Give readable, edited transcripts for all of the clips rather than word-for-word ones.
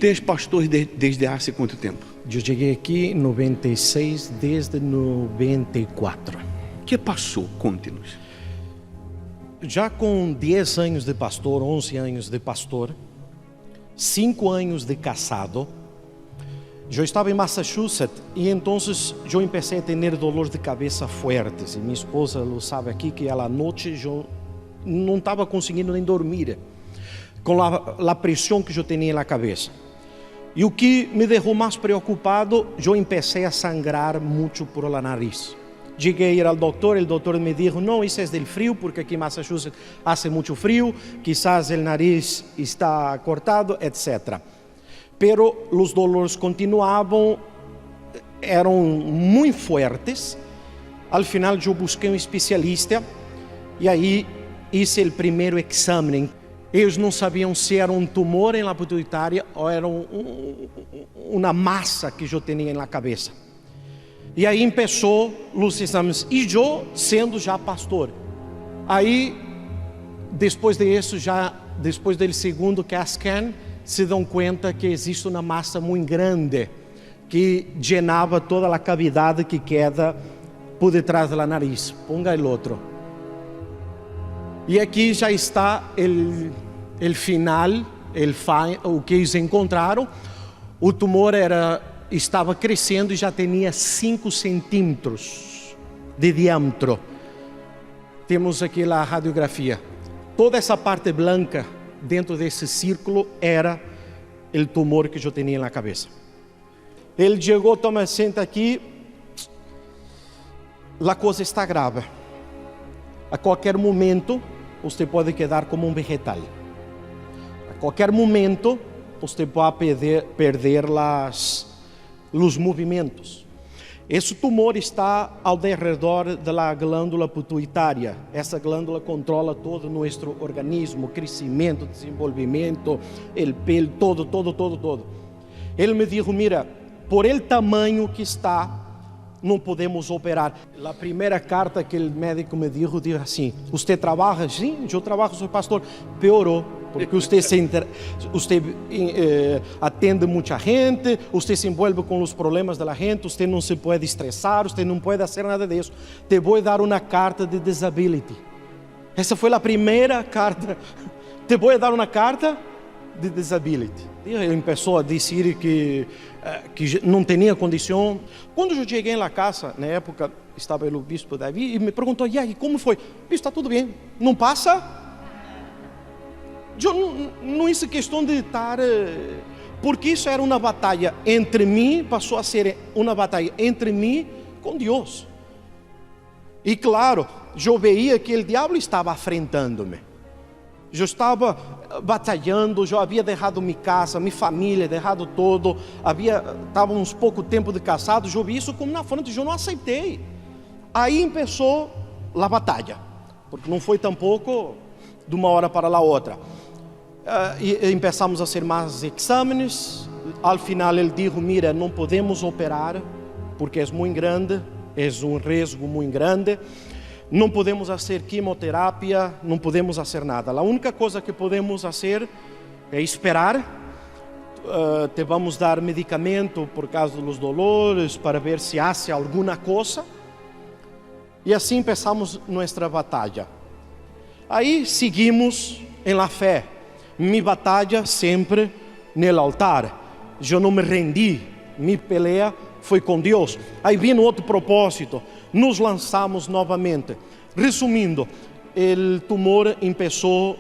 Você é pastor desde há quanto tempo? Eu cheguei aqui em 96, desde 94. O que passou? Conte-nos. Já com 10 anos de pastor, 11 anos de pastor, 5 anos de casado, eu estava em Massachusetts e então eu comecei a ter dolores de cabeça fortes. E minha esposa lo sabe aqui que à noite eu não estava conseguindo nem dormir, com a pressão que eu tinha na cabeça. E o que me deixou mais preocupado, eu comecei a sangrar muito por la nariz. Cheguei a ir ao doutor, o doutor me disse, não, isso é do frio, porque aqui em Massachusetts hace muito frio, quizás o nariz está cortado, etc. Pero os dolores continuavam, eram muito fortes. Al final eu busquei um especialista e aí hice o primeiro exame. Eles não sabiam se era um tumor na pituitária ou era uma massa que eu tinha na cabeça. E aí começou os exames, e eu sendo já pastor. Aí, depois disso, depois do segundo CAT scan, se dão conta que existe uma massa muito grande que llenava toda a cavidade que queda por detrás da nariz. Ponga o outro. E aqui já está o final, o que eles encontraram. O tumor estava crescendo e já tinha 5 centímetros de diâmetro. Temos aqui a radiografia. Toda essa parte branca dentro desse círculo era o tumor que eu tinha na cabeça. Ele chegou, toma, senta aqui. A coisa está grave. A qualquer momento, você pode quedar como um vegetal. A qualquer momento, você pode perder os movimentos. Esse tumor está ao redor da glândula pituitária. Essa glândula controla todo o nosso organismo, crescimento, desenvolvimento, o pelo, todo. Ele me disse, mira, por el tamanho que está, não podemos operar. A primeira carta que o médico me disse assim, você trabalha? Sim, eu trabalho, sou pastor. Piorou, porque você atende muita gente, você se envolve com os problemas da gente, você não se pode estressar, você não pode fazer nada disso. Te vou dar uma carta de disability. Essa foi a primeira carta. Te vou dar uma carta de disability. E ele começou a dizer que não tinha condição. Quando eu cheguei na casa, na época, estava o bispo Davi e me perguntou, e aí, como foi? Bispo, está tudo bem, não passa? Eu não hice questão de estar, porque isso era uma batalha entre mim, passou a ser uma batalha entre mim com Deus. E claro, eu veia que o diabo estava afrontando-me. Eu estava batalhando, eu havia deixado minha casa, minha família, deixado todo, estava uns pouco tempo de casado, eu vi isso como na frente, eu não aceitei. Aí começou a batalha, porque não foi tampouco de uma hora para a outra. E começamos a fazer mais exames. Al final ele disse, mira, não podemos operar, porque é muito grande, é um risco muito grande. Não podemos fazer quimioterapia, não podemos fazer nada. A única coisa que podemos fazer é esperar. Te vamos dar medicamento por causa dos dolores, para ver se há alguma coisa. E assim começamos nossa batalha. Aí seguimos em la fé. Minha batalha sempre no altar. Eu não me rendi. Minha peleia foi com Deus. Aí vem outro propósito. Nos lançamos novamente. Resumindo, o tumor começou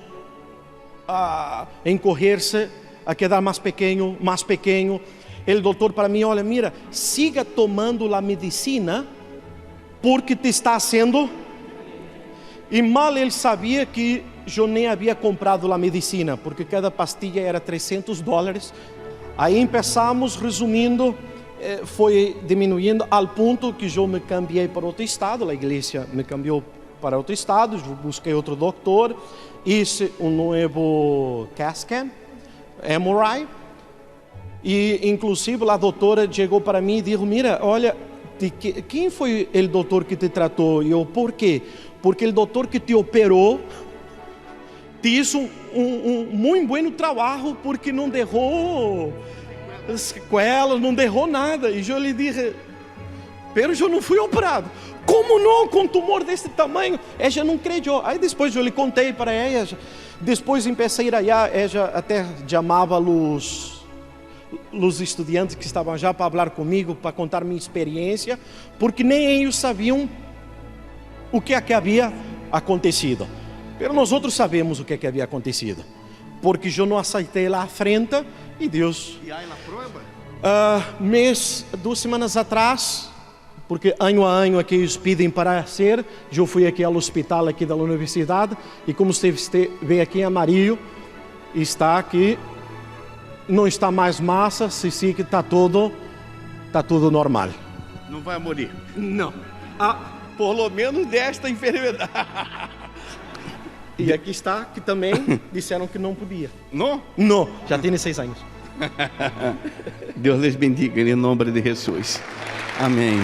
a encorrer-se, a quedar mais pequeno. O doutor para mim, olha, mira, siga tomando a medicina, porque te está haciendo. E mal ele sabia que eu nem havia comprado a medicina, porque cada pastilha era $300. Aí começamos, resumindo, foi diminuindo ao ponto que eu me cambiei para outro estado, a igreja me cambiou para outro estado, eu busquei outro doutor, hice um novo CAT scan, MRI, e inclusive a doutora chegou para mim e disse, mira, olha, quem foi o doutor que te tratou? E eu, por quê? Porque o doutor que te operou te hizo muito bom trabalho porque não derrou sequelas, não derrou nada. E eu lhe dije, pero eu não fui operado. Como não? Com tumor desse tamanho? Ela não creu. Aí depois eu lhe contei para ela. Depois comecei a ir allá. Ela até chamava os estudantes que estavam já para falar comigo, para contar minha experiência, porque nem eles sabiam o que havia acontecido. Mas nós outros sabemos o que havia acontecido, porque eu não aceitei lá à frente e Deus. E aí na prova? 2 semanas atrás, porque ano a ano aqui eles pedem para ser, eu fui aqui ao hospital aqui da universidade e como você vê aqui em amarillo, está aqui, não está mais massa, se sim que está tudo normal. Não vai morrer? Não. Pelo menos desta enfermidade. E aqui está, que também disseram que não podia. Não? Não, já tem 6 anos. Deus les bendiga em nome de Jesus. Amém.